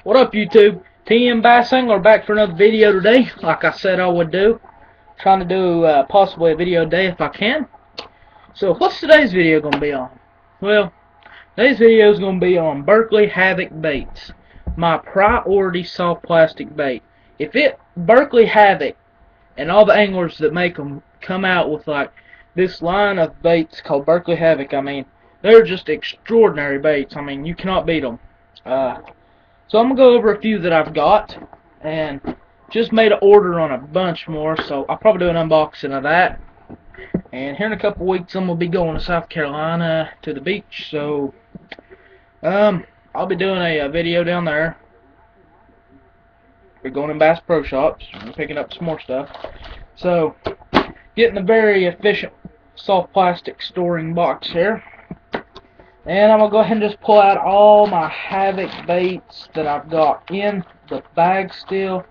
What up, YouTube? TM Bass Angler back for another video today, like I said I would do. Trying to do possibly a video a day if I can. So what's today's video going to be on? Well, today's video is going to be on Berkley Havoc baits. My priority soft plastic bait. Berkley Havoc and all the anglers that make them come out with like this line of baits called Berkley Havoc, I mean, they're just extraordinary baits. I mean, you cannot beat them. So I'm going to go over a few that I've got, and just made an order on a bunch more, so I'll probably do an unboxing of that. And here in a couple weeks I'm going to be going to South Carolina to the beach, so I'll be doing a video down there. We're going in Bass Pro Shops and picking up some more stuff. So, getting a very efficient soft plastic storing box here. And I'm going to go ahead and just pull out all my Havoc baits that I've got in the bag still.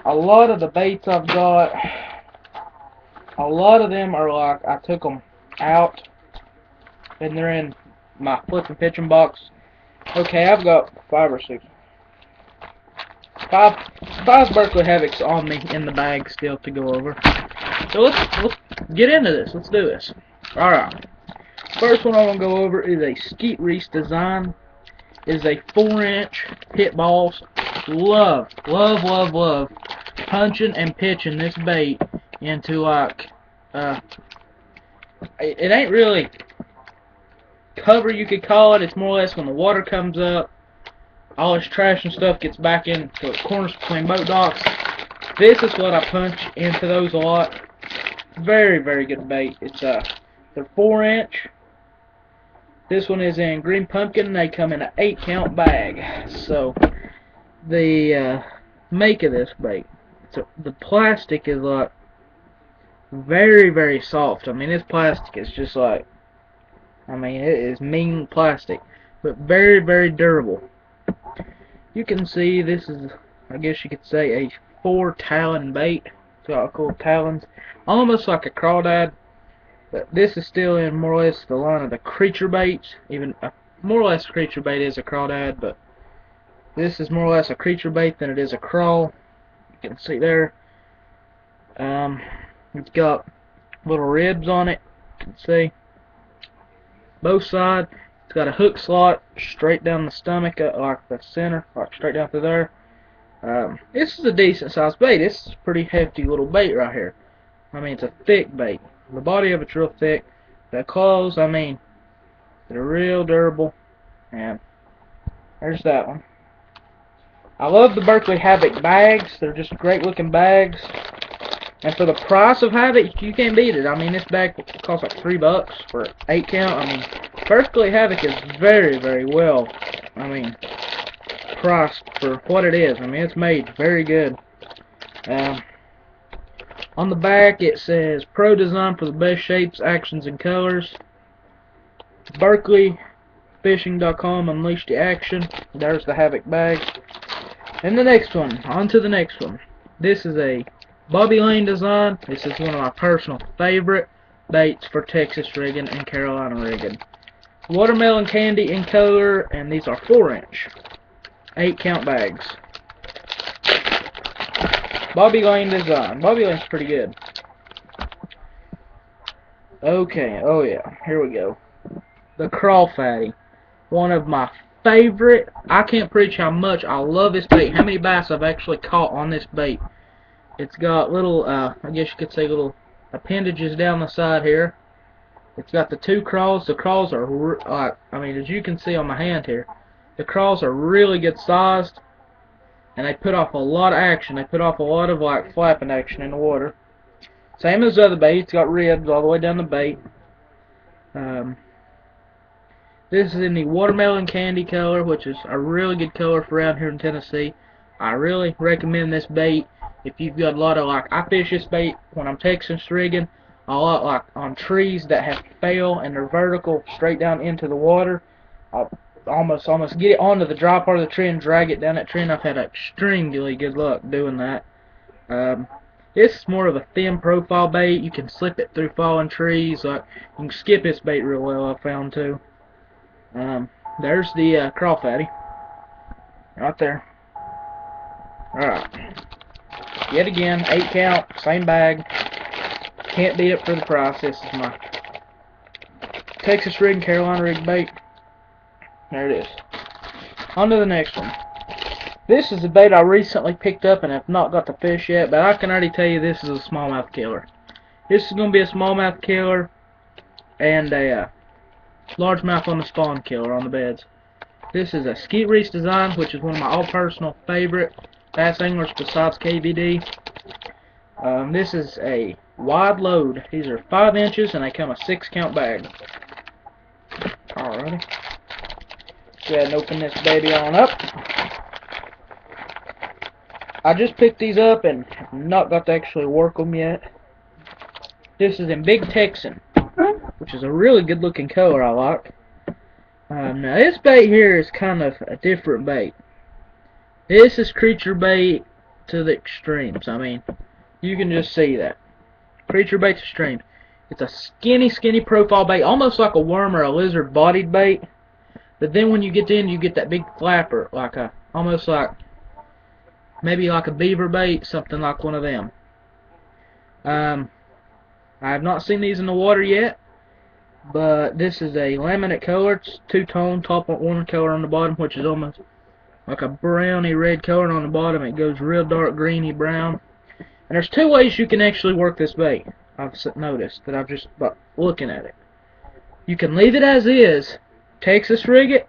A lot of the baits I've got, a lot of them are like, I took them out and they're in my flip and pitching box. Okay, I've got five Berkley Havocs on me in the bag still to go over. So let's get into this. Let's do this. Alright. First one I'm going to go over is a Skeet Reese design. It is a 4-inch pit balls. Love punching and pitching this bait into like, it ain't really cover you could call it. It's more or less when the water comes up, all this trash and stuff gets back into the corners between boat docks. This is what I punch into those a lot. Very, very good bait. It's they're 4-inch. This one is in green pumpkin, and they come in an 8-count bag. So, the make of this bait, the plastic is like very, very soft. I mean, this plastic is just like, I mean, it is mean plastic, but very, very durable. You can see this is, I guess you could say, a 4-talon bait. It's got cool talons, almost like a crawdad. But this is still in more or less the line of the creature baits. Even more or less creature bait is a crawdad, but this is more or less a creature bait than it is a crawl. You can see there. It's got little ribs on it. You can see both sides. It's got a hook slot straight down the stomach, like the center, like straight down through there. This is a decent sized bait. This is a pretty hefty little bait right here. I mean, it's a thick bait. The body of it's real thick. The claws, I mean, they're real durable. And there's that one. I love the Berkley Havoc bags. They're just great looking bags. And for the price of Havoc, you can't beat it. I mean, this bag costs like $3 for 8-count. I mean, Berkley Havoc is very, very well, I mean, priced for what it is. I mean, it's made very good. On the back it says, Pro design for the best shapes, actions, and colors. BerkleyFishing.com, unleash the action. There's the Havoc bag. And the next one, on to the next one. This is a Bobby Lane design. This is one of my personal favorite baits for Texas rigging and Carolina rigging. Watermelon candy in color, and these are 4-inch, 8-count bags. Bobby Lane design. Bobby Lane's pretty good. Okay, oh yeah, here we go. The Crawfatty. One of my favorite. I can't preach how much I love this bait. How many bass I've actually caught on this bait. It's got little, I guess you could say little appendages down the side here. It's got the 2 crawls. The crawls are, I mean, as you can see on my hand here, the crawls are really good sized. And they put off a lot of action. They put off a lot of like flapping action in the water. Same as the other bait. It's got ribs all the way down the bait. This is in the watermelon candy color, which is a really good color for around here in Tennessee. I really recommend this bait if you've got a lot of, like, I fish this bait when I'm Texas rigging a lot, like on trees that have fail and they're vertical straight down into the water. I'll almost get it onto the dry part of the tree and drag it down that tree, and I've had extremely good luck doing that. This is more of a thin profile bait. You can slip it through fallen trees. Like, you can skip this bait real well, I've found too. There's the Crawfatty right there. Alright. Yet again, 8 count, same bag. Can't beat it for the price. This is my Texas rig and Carolina rig bait. There it is. On to the next one. This is a bait I recently picked up and have not got to fish yet, but I can already tell you this is a smallmouth killer. This is going to be a smallmouth killer and a largemouth on the spawn killer on the beds. This is a Skeet Reese design, which is one of my all-personal favorite bass anglers besides KVD. This is a wide load. These are 5 inches and they come a 6 count bag. Alrighty. Go ahead and open this baby on up. I just picked these up and have not got to actually work them yet. This is in Big Texan, which is a really good looking color I like. Now this bait here is kind of a different bait. This is creature bait to the extremes. I mean, you can just see that. Creature bait to extreme. It's a skinny profile bait, almost like a worm or a lizard bodied bait. But then when you get in, you get that big flapper, like almost like maybe like a beaver bait, something like one of them. I have not seen these in the water yet, but this is a laminate color. It's two-tone, top one color on the bottom, which is almost like a browny red color on the bottom. It goes real dark greeny brown. And there's 2 ways you can actually work this bait. I've noticed that I've just looking at it. You can leave it as is, Texas rig it,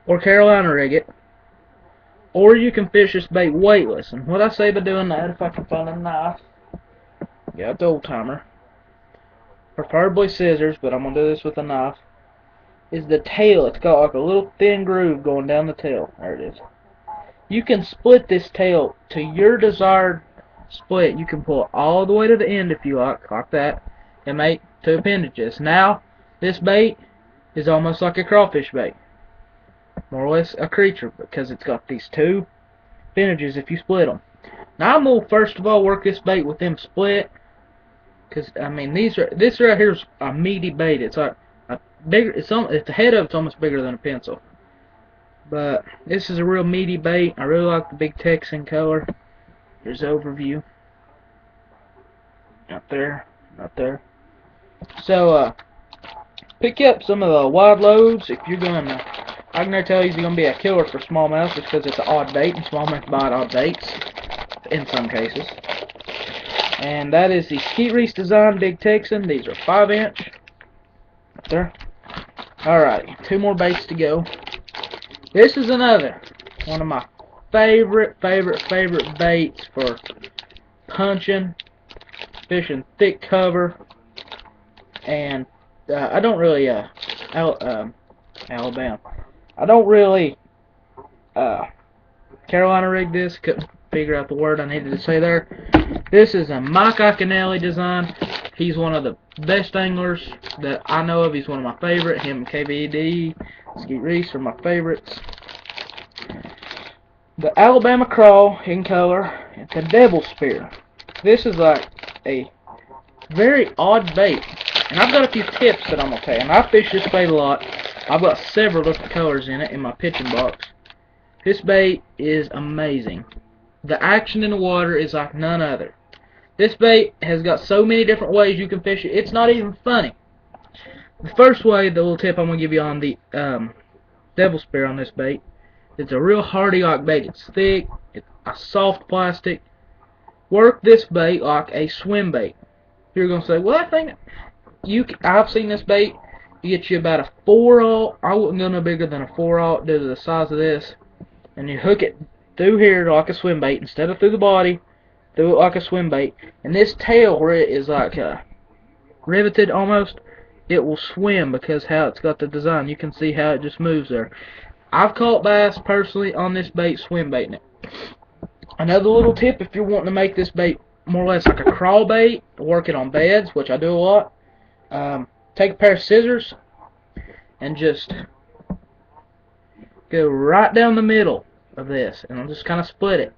or Carolina rig it, or you can fish this bait weightless. And what I say by doing that, if I can find a knife, yeah, it's old timer, preferably scissors, but I'm gonna do this with a knife, is the tail. It's got like a little thin groove going down the tail. There it is. You can split this tail to your desired split. You can pull it all the way to the end if you like that, and make 2 appendages. Now, this bait is almost like a crawfish bait, more or less a creature, because it's got these 2 appendages if you split them. Now I'm gonna first of all work this bait with them split, because I mean this right here is a meaty bait. It's like a bigger. It's the head of it's almost bigger than a pencil. But this is a real meaty bait. I really like the Big Texan color. Here's the overview. Not there. So pick up some of the wide loads if you're gonna. I can tell you he's gonna be a killer for smallmouth just because it's an odd bait, and smallmouth bite odd baits in some cases. And that is the Skeet Reese design Big Texan. These are 5 inch. Right there. Alright, 2 more baits to go. This is another one of my favorite baits for punching, fishing thick cover, and I don't really Alabama. I don't really Carolina rig this. Couldn't figure out the word I needed to say there. This is a Mike Iaconelli design. He's one of the best anglers that I know of. He's one of my favorite. Him and KVD, Skeet Reese are my favorites. The Alabama Crawl in color. It's a devil spear. This is like a very odd bait. And I've got a few tips that I'm going to tell you. And I fish this bait a lot. I've got several different colors in it in my pitching box. This bait is amazing. The action in the water is like none other. This bait has got so many different ways you can fish it. It's not even funny. The first way, the little tip I'm going to give you on the devil spear on this bait, it's a real hardy like bait. It's thick. It's a soft plastic. Work this bait like a swim bait. You're going to say, well, I think I've seen this bait. You get you about a 4/0. I wouldn't go no bigger than a 4/0 due to the size of this. And you hook it through here like a swim bait instead of through the body. Do it like a swim bait. And this tail where it is like riveted almost, it will swim because how it's got the design. You can see how it just moves there. I've caught bass personally on this bait swim baiting it. Another little tip, if you're wanting to make this bait more or less like a crawl bait, work it on beds, which I do a lot. Take a pair of scissors and just go right down the middle of this, and I'll just kind of split it.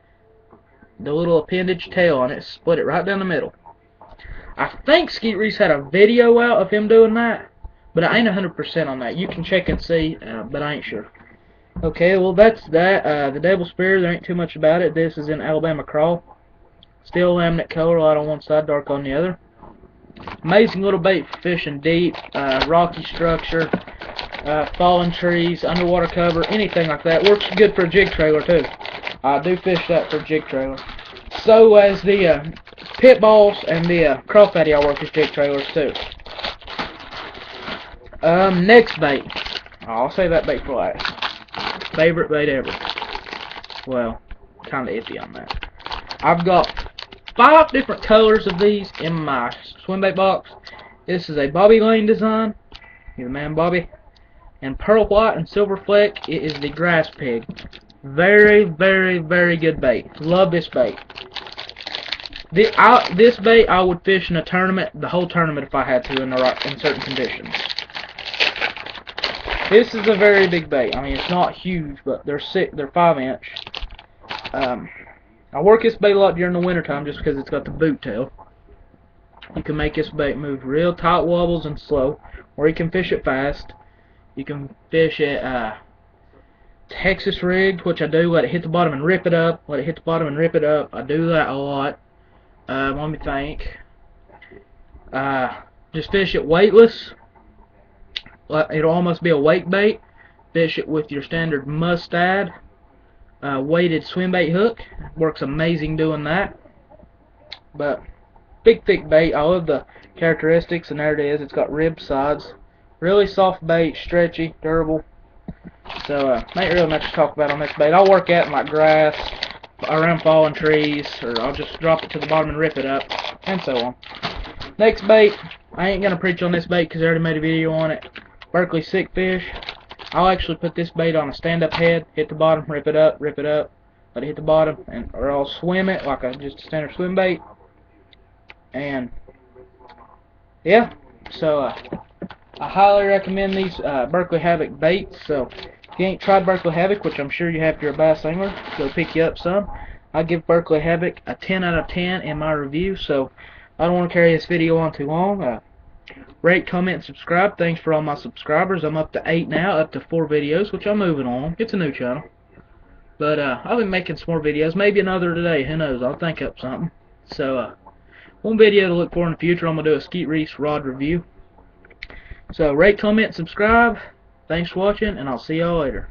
The little appendage tail on it, split it right down the middle. I think Skeet Reese had a video out of him doing that, but I ain't 100% on that. You can check and see, but I ain't sure. Okay, well that's that. The Devil Spear, there ain't too much about it. This is in Alabama Crawl. Steel laminate color, light on one side, dark on the other. Amazing little bait for fishing deep, rocky structure, fallen trees, underwater cover, anything like that. Works good for a jig trailer too. I do fish that for a jig trailer. So as the pit balls and the crawfish I work as jig trailers too. Next bait. I'll save that bait for last. Favorite bait ever. Well, kinda iffy on that. I've got 5 different colors of these in my swim bait box. This is a Bobby Lane design. You're the man, Bobby. And pearl white and silver fleck, it is the grass pig. Very, very, very good bait. Love this bait. This bait I would fish in a tournament, the whole tournament if I had to, in certain conditions. This is a very big bait. I mean, it's not huge, but they're 5-inch. I work this bait a lot during the wintertime just because it's got the boot tail. You can make this bait move real tight wobbles and slow, or you can fish it fast. You can fish it Texas rigged, which I do. Let it hit the bottom and rip it up. Let it hit the bottom and rip it up. I do that a lot. Let me think. Just fish it weightless. It'll almost be a wake bait. Fish it with your standard mustad weighted swim bait hook. Works amazing doing that. But big thick bait. I love the characteristics, and there it is. It's got ribbed sides. Really soft bait, stretchy, durable. So ain't really much to talk about on this bait. I'll work at in like grass, around fallen trees, or I'll just drop it to the bottom and rip it up, and so on. Next bait, I ain't gonna preach on this bait because I already made a video on it. Berkley sick fish. I'll actually put this bait on a stand-up head, hit the bottom, rip it up, let it hit the bottom, or I'll swim it like just a standard swim bait. And yeah, so I highly recommend these Berkley Havoc baits. So if you ain't tried Berkley Havoc, which I'm sure you have if you're a bass angler, go pick you up some. I give Berkley Havoc a 10 out of 10 in my review. So I don't want to carry this video on too long. Rate, comment, and subscribe. Thanks for all my subscribers. I'm up to 8 now, up to 4 videos, which I'm moving on. It's a new channel. But I'll be making some more videos. Maybe another today. Who knows? I'll think up something. So one video to look for in the future, I'm going to do a Skeet Reese rod review. So rate, comment, subscribe. Thanks for watching, and I'll see y'all later.